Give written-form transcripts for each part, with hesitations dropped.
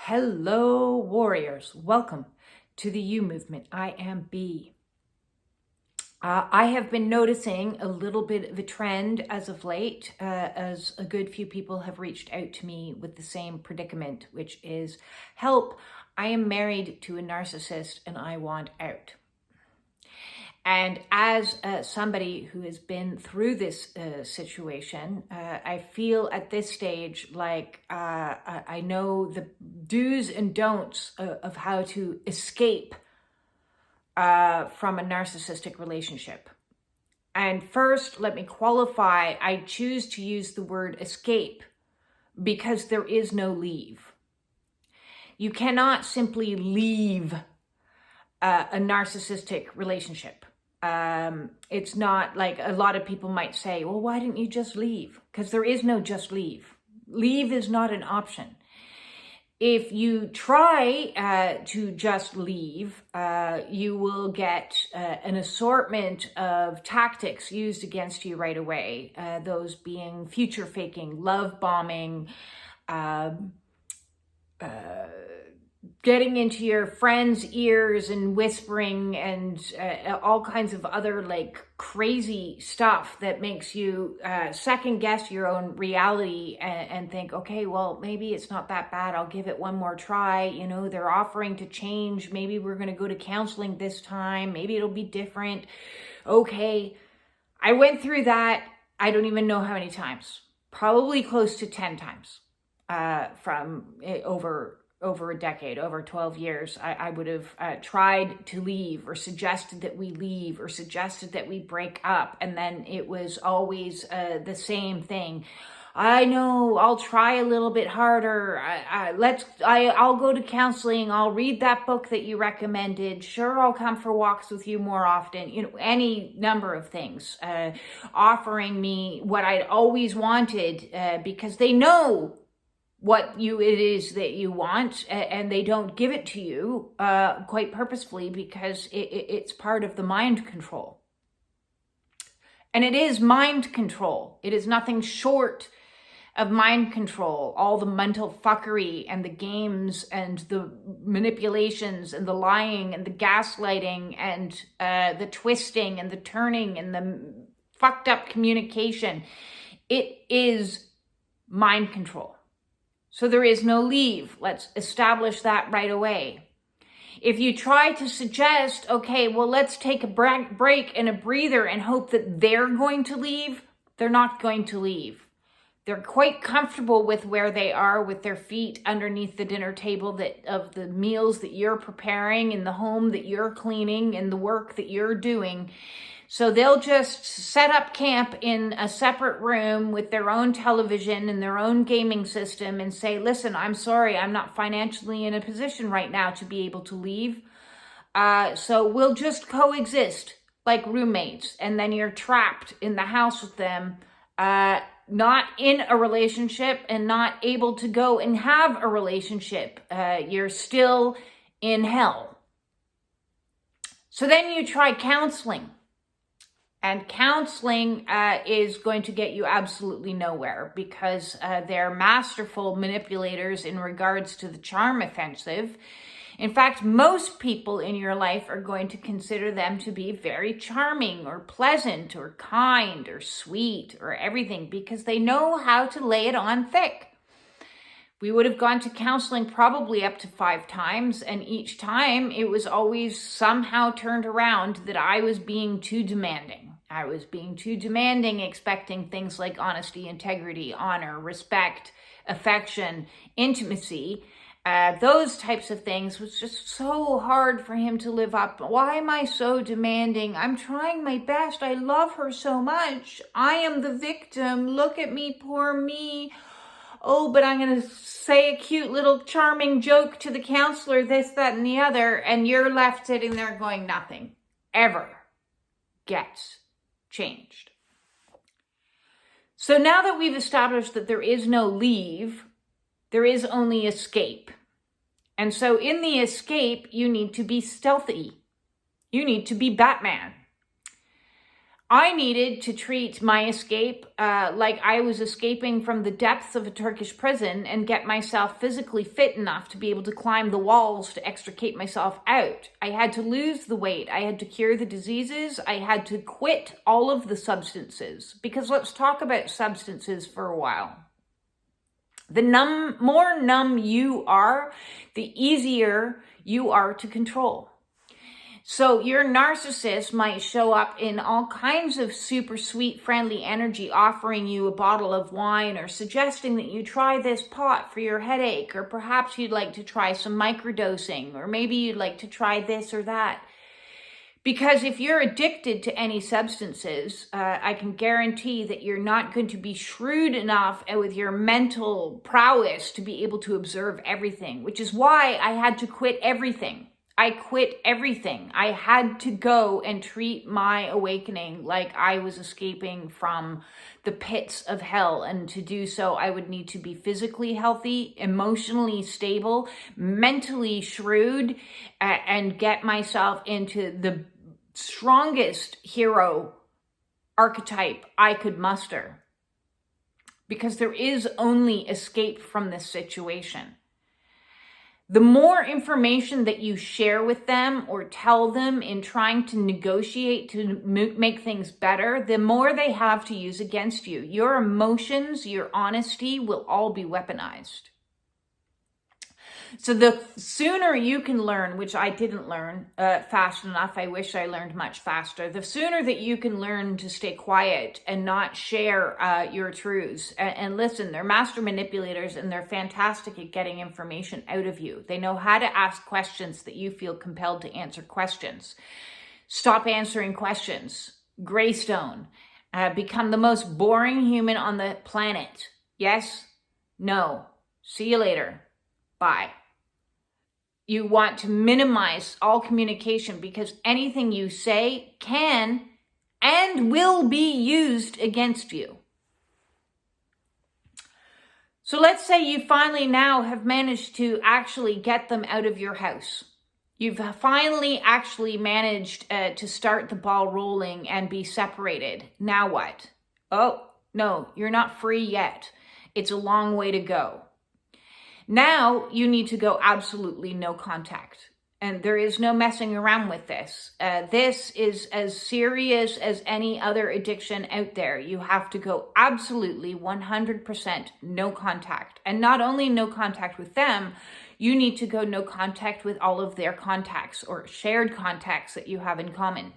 Hello, warriors. Welcome to the You Movement. I am B. I have been noticing a little bit of a trend as of late, as a good few people have reached out to me with the same predicament, which is, help, I am married to a narcissist and I want out. And as somebody who has been through this situation, I feel at this stage like I know the do's and don'ts of how to escape from a narcissistic relationship. And first, let me qualify, I choose to use the word escape because there is no leave. You cannot simply leave a narcissistic relationship. It's not like a lot of people might say, well, why didn't you just leave? Because there is no just leave. Leave is not an option. If you try to just leave, you will get an assortment of tactics used against you right away. Those being future faking, love bombing, getting into your friends' ears and whispering and all kinds of other like crazy stuff that makes you second guess your own reality and think, okay, well, maybe it's not that bad. I'll give it one more try. You know, they're offering to change. Maybe we're going to go to counseling this time. Maybe it'll be different. Okay. I went through that. I don't even know how many times, probably close to 10 times from over a decade, over 12 years, I would have tried to leave or suggested that we leave or suggested that we break up. And then it was always the same thing. I know, I'll try a little bit harder. I'll go to counseling. I'll read that book that you recommended. Sure, I'll come for walks with you more often. You know, any number of things, offering me what I'd always wanted because they know what it is that you want, and they don't give it to you quite purposefully because it's part of the mind control. And it is mind control. It is nothing short of mind control. All the mental fuckery and the games and the manipulations and the lying and the gaslighting and the twisting and the turning and the fucked up communication. It is mind control. So there is no leave. Let's establish that right away. If you try to suggest, okay, well, let's take a break and a breather and hope that they're going to leave, they're not going to leave. They're quite comfortable with where they are, with their feet underneath the dinner table of the meals that you're preparing, in the home that you're cleaning, and the work that you're doing. So they'll just set up camp in a separate room with their own television and their own gaming system and say, listen, I'm sorry, I'm not financially in a position right now to be able to leave. So we'll just coexist like roommates. And then you're trapped in the house with them, not in a relationship and not able to go and have a relationship. You're still in hell. So then you try counseling. And counseling is going to get you absolutely nowhere because they're masterful manipulators in regards to the charm offensive. In fact, most people in your life are going to consider them to be very charming or pleasant or kind or sweet or everything because they know how to lay it on thick. We would have gone to counseling probably up to 5 times, and each time it was always somehow turned around that I was being too demanding. I was being too demanding, expecting things like honesty, integrity, honor, respect, affection, intimacy. Those types of things was just so hard for him to live up. Why am I so demanding? I'm trying my best. I love her so much. I am the victim. Look at me, poor me. Oh, but I'm going to say a cute little charming joke to the counselor, this, that, and the other, and you're left sitting there going, nothing ever gets changed. So now that we've established that there is no leave, there is only escape. And so in the escape, you need to be stealthy. You need to be Batman. I needed to treat my escape like I was escaping from the depths of a Turkish prison and get myself physically fit enough to be able to climb the walls to extricate myself out. I had to lose the weight. I had to cure the diseases. I had to quit all of the substances. Because let's talk about substances for a while. The more numb you are, the easier you are to control. So your narcissist might show up in all kinds of super sweet, friendly energy, offering you a bottle of wine or suggesting that you try this pot for your headache, or perhaps you'd like to try some microdosing, or maybe you'd like to try this or that. Because if you're addicted to any substances, I can guarantee that you're not going to be shrewd enough with your mental prowess to be able to observe everything, which is why I had to quit everything. I quit everything. I had to go and treat my awakening like I was escaping from the pits of hell. And to do so, I would need to be physically healthy, emotionally stable, mentally shrewd, and get myself into the strongest hero archetype I could muster. Because there is only escape from this situation. The more information that you share with them or tell them in trying to negotiate to make things better, the more they have to use against you. Your emotions, your honesty will all be weaponized. So the sooner you can learn, which I didn't learn fast enough, I wish I learned much faster, the sooner that you can learn to stay quiet and not share your truths. And listen, they're master manipulators and they're fantastic at getting information out of you. They know how to ask questions that you feel compelled to answer questions. Stop answering questions. Greystone. Become the most boring human on the planet. Yes? No. See you later. Bye. You want to minimize all communication because anything you say can and will be used against you. So let's say you finally now have managed to actually get them out of your house. You've finally actually managed to start the ball rolling and be separated. Now what? Oh, no, you're not free yet. It's a long way to go. Now you need to go absolutely no contact. And there is no messing around with this. This is as serious as any other addiction out there. You have to go absolutely 100% no contact. And not only no contact with them, you need to go no contact with all of their contacts or shared contacts that you have in common.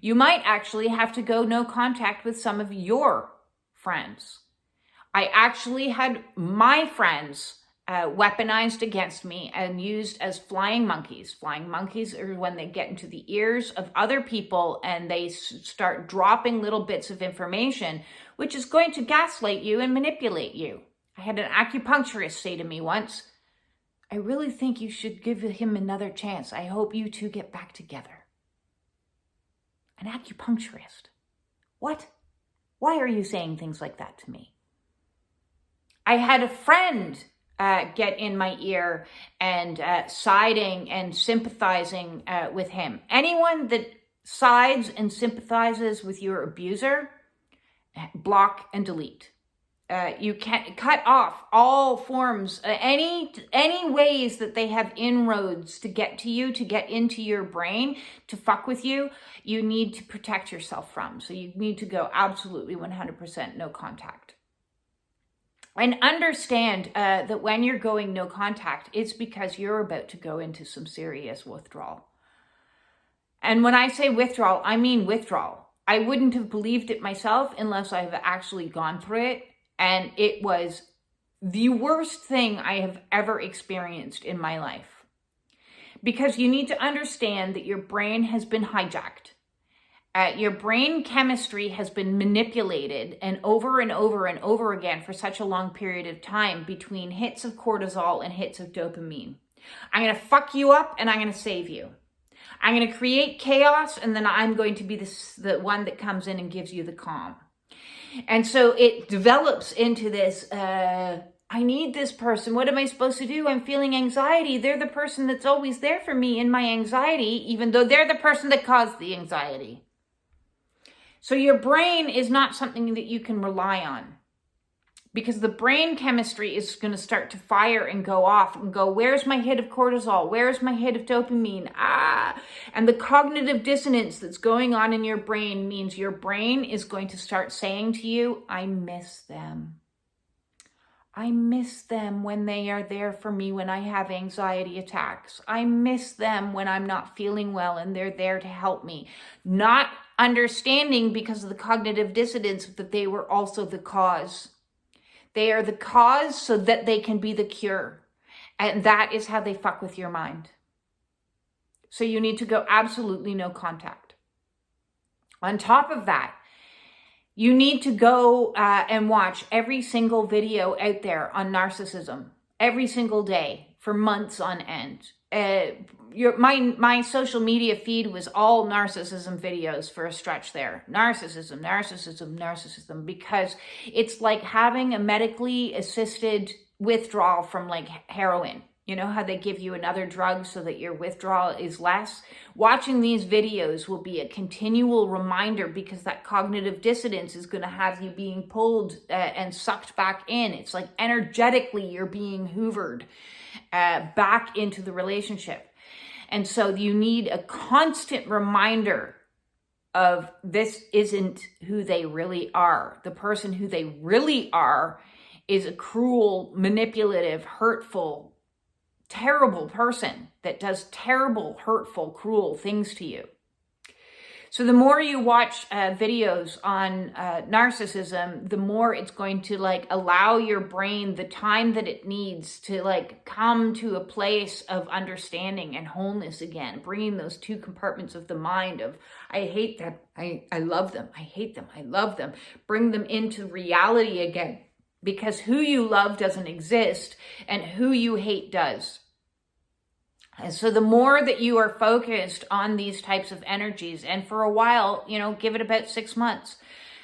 You might actually have to go no contact with some of your friends. I actually had my friends weaponized against me and used as flying monkeys. Flying monkeys are when they get into the ears of other people and they start dropping little bits of information, which is going to gaslight you and manipulate you. I had an acupuncturist say to me once, I really think you should give him another chance. I hope you two get back together. An acupuncturist? What? Why are you saying things like that to me? I had a friend get in my ear and siding and sympathizing with him. Anyone that sides and sympathizes with your abuser, block and delete. You can cut off all forms, any ways that they have inroads to get to you, to get into your brain, to fuck with you, you need to protect yourself from. So you need to go absolutely 100% no contact. And understand that when you're going no contact, it's because you're about to go into some serious withdrawal. And when I say withdrawal, I mean withdrawal. I wouldn't have believed it myself unless I've actually gone through it. And it was the worst thing I have ever experienced in my life. Because you need to understand that your brain has been hijacked. Your brain chemistry has been manipulated and over and over again for such a long period of time between hits of cortisol and hits of dopamine. I'm going to fuck you up and I'm going to save you. I'm going to create chaos and then I'm going to be the one that comes in and gives you the calm. And so it develops into this, I need this person. What am I supposed to do? I'm feeling anxiety. They're the person that's always there for me in my anxiety, even though they're the person that caused the anxiety. So your brain is not something that you can rely on, because the brain chemistry is going to start to fire and go off and go, where's my hit of cortisol? Where's my hit of dopamine? And the cognitive dissonance that's going on in your brain means your brain is going to start saying to you, I miss them. I miss them when they are there for me when I have anxiety attacks. I miss them when I'm not feeling well and they're there to help me. Not understanding, because of the cognitive dissonance, that they were also the cause. They are the cause so that they can be the cure. And that is how they fuck with your mind. So you need to go absolutely no contact. On top of that, you need to go and watch every single video out there on narcissism every single day for months on end. My social media feed was all narcissism videos for a stretch there. Narcissism, because it's like having a medically assisted withdrawal from like heroin. You know how they give you another drug so that your withdrawal is less? Watching these videos will be a continual reminder, because that cognitive dissonance is going to have you being pulled and sucked back in. It's like energetically you're being hoovered back into the relationship. And so you need a constant reminder of this isn't who they really are. The person who they really are is a cruel, manipulative, hurtful, terrible person that does terrible, hurtful, cruel things to you. So the more you watch videos on narcissism, the more it's going to like allow your brain the time that it needs to like come to a place of understanding and wholeness again, bringing those two compartments of the mind of, I hate them, I love them, I hate them, I love them, bring them into reality again, because who you love doesn't exist and who you hate does. And so the more that you are focused on these types of energies, and for a while, give it about 6 months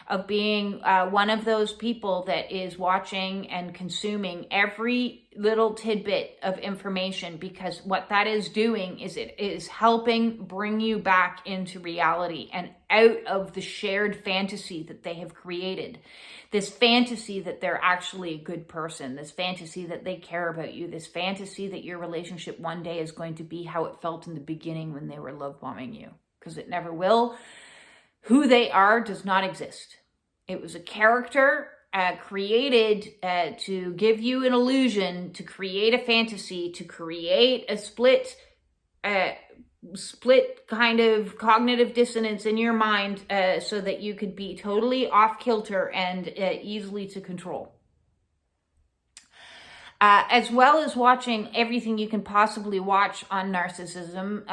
of being one of those people that is watching and consuming every little tidbit of information, because what that is doing is it is helping bring you back into reality and out of the shared fantasy that they have created. This fantasy that they're actually a good person, this fantasy that they care about you, this fantasy that your relationship one day is going to be how it felt in the beginning when they were love bombing you, because it never will. Who they are does not exist. It was a character created to give you an illusion, to create a fantasy, to create a split kind of cognitive dissonance in your mind so that you could be totally off kilter and easily to control. As well as watching everything you can possibly watch on narcissism,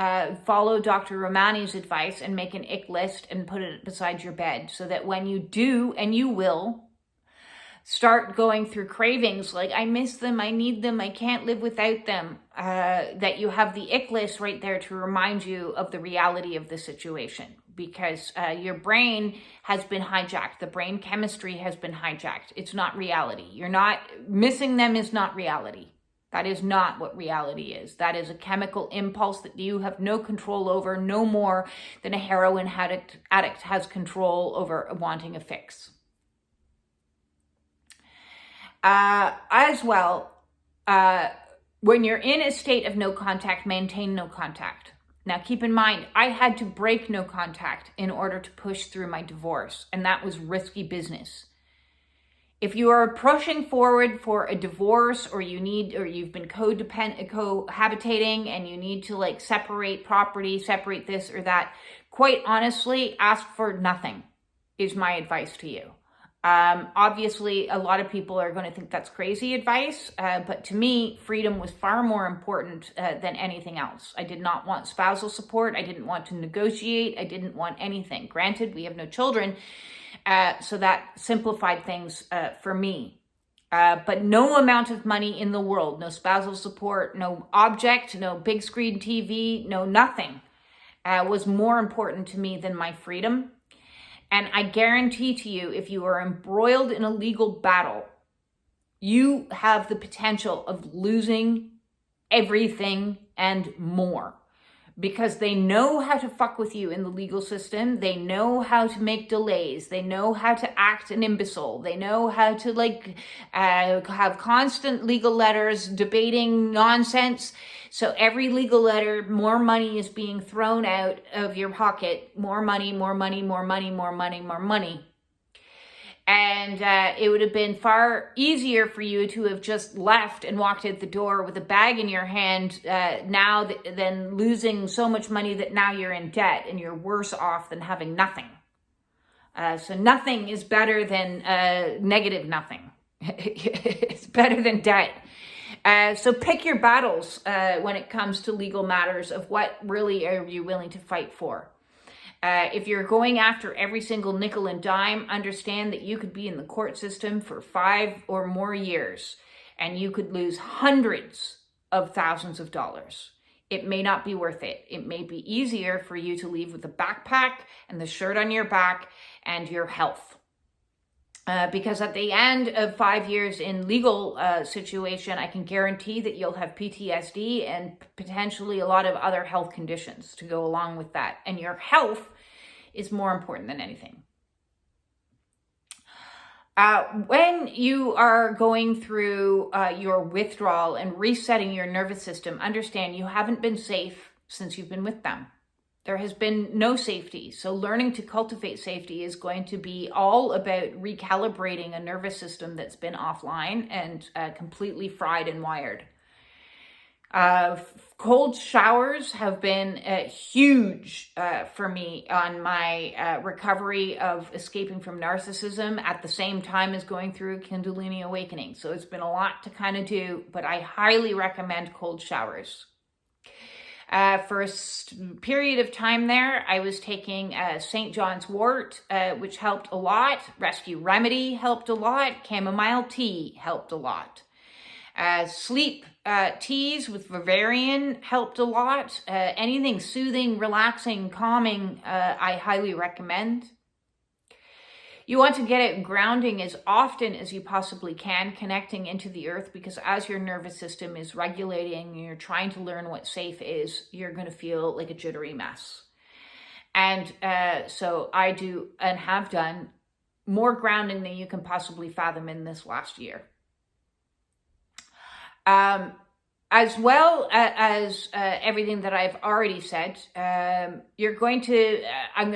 follow Dr. Romani's advice and make an ick list and put it beside your bed, so that when you do, and you will, start going through cravings like, I miss them, I need them, I can't live without them, that you have the ick list right there to remind you of the reality of the situation. Because your brain has been hijacked. The brain chemistry has been hijacked. It's not reality. You're not, missing them is not reality. That is not what reality is. That is a chemical impulse that you have no control over, no more than a heroin addict has control over wanting a fix. As well, when you're in a state of no contact, maintain no contact. Now, keep in mind, I had to break no contact in order to push through my divorce, and that was risky business. If you are pushing forward for a divorce, or you've been cohabitating and you need to like separate property, separate this or that, quite honestly, ask for nothing is my advice to you. Obviously, a lot of people are going to think that's crazy advice, but to me, freedom was far more important than anything else. I did not want spousal support. I didn't want to negotiate. I didn't want anything. Granted, we have no children, so that simplified things for me. But no amount of money in the world, no spousal support, no object, no big screen TV, no nothing was more important to me than my freedom. And I guarantee to you, if you are embroiled in a legal battle, you have the potential of losing everything and more. because they know how to fuck with you in the legal system. They know how to make delays. They know how to act an imbecile. They know how to have constant legal letters debating nonsense. So every legal letter, more money is being thrown out of your pocket. More money, more money, more money, more money, more money. And it would have been far easier for you to have just left and walked out the door with a bag in your hand than losing so much money that now you're in debt and you're worse off than having nothing. So nothing is better than negative nothing. It's better than debt. So pick your battles when it comes to legal matters of what really are you willing to fight for. If you're going after every single nickel and dime, understand that you could be in the court system for 5 or more years and you could lose hundreds of thousands of dollars. It may not be worth it. It may be easier for you to leave with a backpack and the shirt on your back and your health. Because at the end of 5 years in legal situation, I can guarantee that you'll have PTSD and potentially a lot of other health conditions to go along with that. And your health is more important than anything. When you are going through your withdrawal and resetting your nervous system, understand you haven't been safe since you've been with them. There has been no safety. So learning to cultivate safety is going to be all about recalibrating a nervous system that's been offline and completely fried and wired. Cold showers have been huge for me on my recovery of escaping from narcissism at the same time as going through Kundalini awakening. So it's been a lot to kind of do, but I highly recommend cold showers. For a period of time there, I was taking St. John's wort, which helped a lot. Rescue Remedy helped a lot. Chamomile tea helped a lot. Sleep teas with Bavarian helped a lot. Anything soothing, relaxing, calming, I highly recommend. You want to get it grounding as often as you possibly can, connecting into the earth, because as your nervous system is regulating and you're trying to learn what safe is, you're going to feel like a jittery mess. And so I do and have done more grounding than you can possibly fathom in this last year. As well as everything that I've already said, I'm going to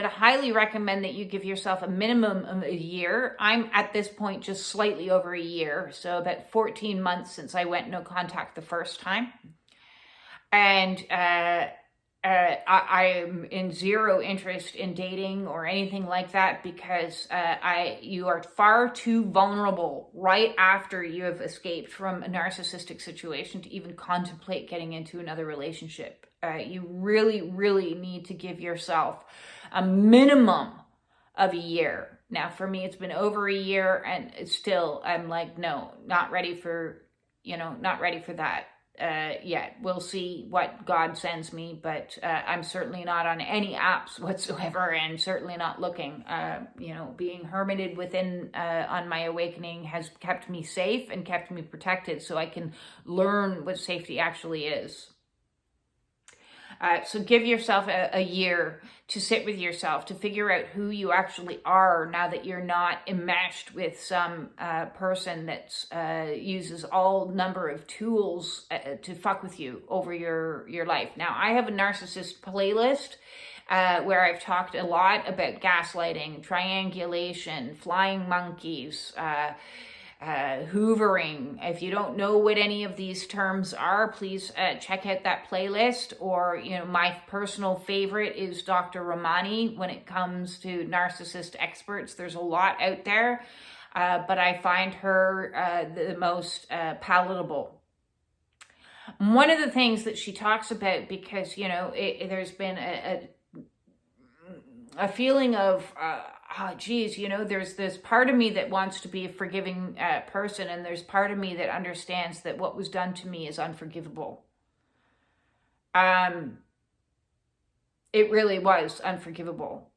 highly recommend that you give yourself a minimum of a year. I'm at this point just slightly over a year, so about 14 months since I went no contact the first time. And I'm in zero interest in dating or anything like that, because you are far too vulnerable right after you have escaped from a narcissistic situation to even contemplate getting into another relationship. You really, really need to give yourself a minimum of a year. Now, for me, it's been over a year, and it's still, I'm like, no, not ready for that. Yet. We'll see what God sends me, but I'm certainly not on any apps whatsoever, and certainly not looking. Being hermited within on my awakening has kept me safe and kept me protected, so I can learn what safety actually is. So give yourself a year to sit with yourself, to figure out who you actually are now that you're not enmeshed with some person that uses all number of tools to fuck with you over your life. Now, I have a narcissist playlist where I've talked a lot about gaslighting, triangulation, flying monkeys, hoovering. If you don't know what any of these terms are, please check out that playlist. Or, my personal favorite is Dr. Romani when it comes to narcissist experts. There's a lot out there, but I find her the most palatable. One of the things that she talks about, because, there's been a feeling of, there's this part of me that wants to be a forgiving person, and there's part of me that understands that what was done to me is unforgivable. It really was unforgivable.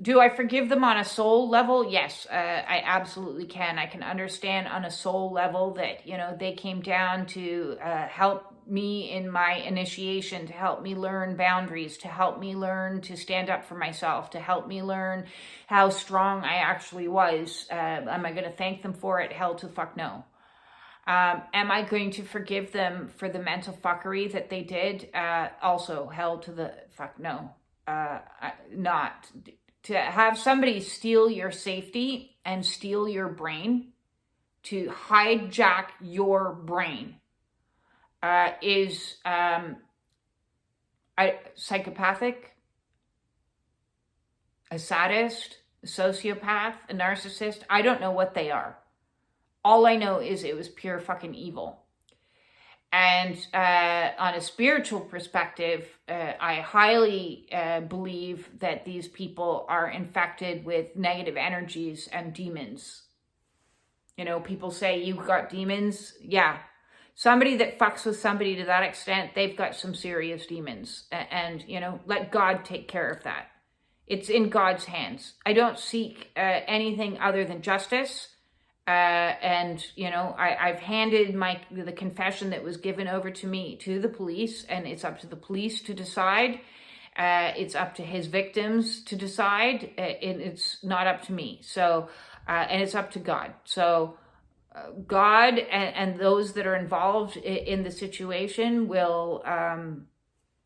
Do I forgive them on a soul level? Yes, I absolutely can. I can understand on a soul level that, they came down to help me in my initiation, to help me learn boundaries, to help me learn to stand up for myself, to help me learn how strong I actually was. Am I going to thank them for it? Hell to fuck no. Am I going to forgive them for the mental fuckery that they did? Also, hell to the fuck no. Not. To have somebody steal your safety and steal your brain, to hijack your brain, is psychopathic, a sadist, a sociopath, a narcissist. I don't know what they are. All I know is it was pure fucking evil. And on a spiritual perspective, I highly believe that these people are infected with negative energies and demons. You know, people say, you've got demons. Yeah. Somebody that fucks with somebody to that extent, they've got some serious demons. And, you know, let God take care of that. It's in God's hands. I don't seek anything other than justice. And, you know, I've handed the confession that was given over to me to the police, and it's up to the police to decide. It's up to his victims to decide. It's not up to me. So, and it's up to God. So God and those that are involved in the situation will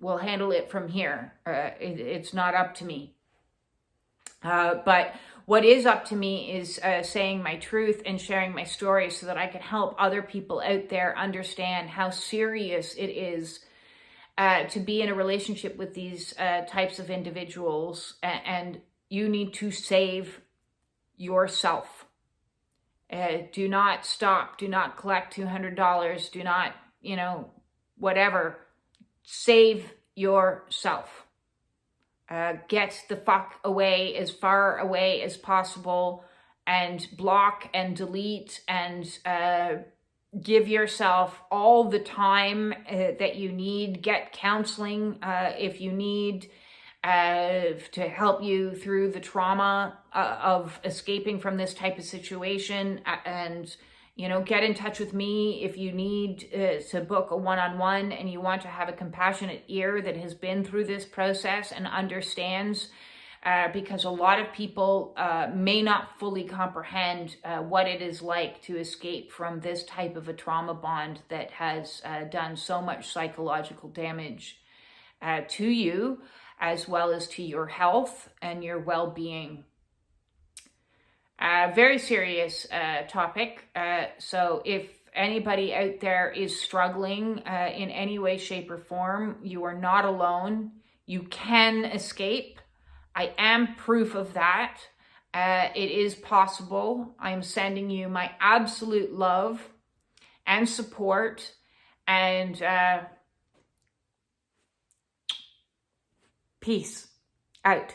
handle it from here. It's not up to me. But what is up to me is saying my truth and sharing my story so that I can help other people out there understand how serious it is to be in a relationship with these types of individuals. And you need to save yourself. Do not stop. Do not collect $200. Do not, you know, whatever. Save yourself. Get the fuck away, as far away as possible, and block and delete and give yourself all the time that you need. Get counseling if you need to help you through the trauma of escaping from this type of situation. And, you know, get in touch with me if you need to book a one-on-one and you want to have a compassionate ear that has been through this process and understands, because a lot of people may not fully comprehend what it is like to escape from this type of a trauma bond that has done so much psychological damage to you, as well as to your health and your well-being. Very serious topic. So if anybody out there is struggling in any way, shape, or form, you are not alone. You can escape. I am proof of that. It is possible. I'm sending you my absolute love and support, and peace out.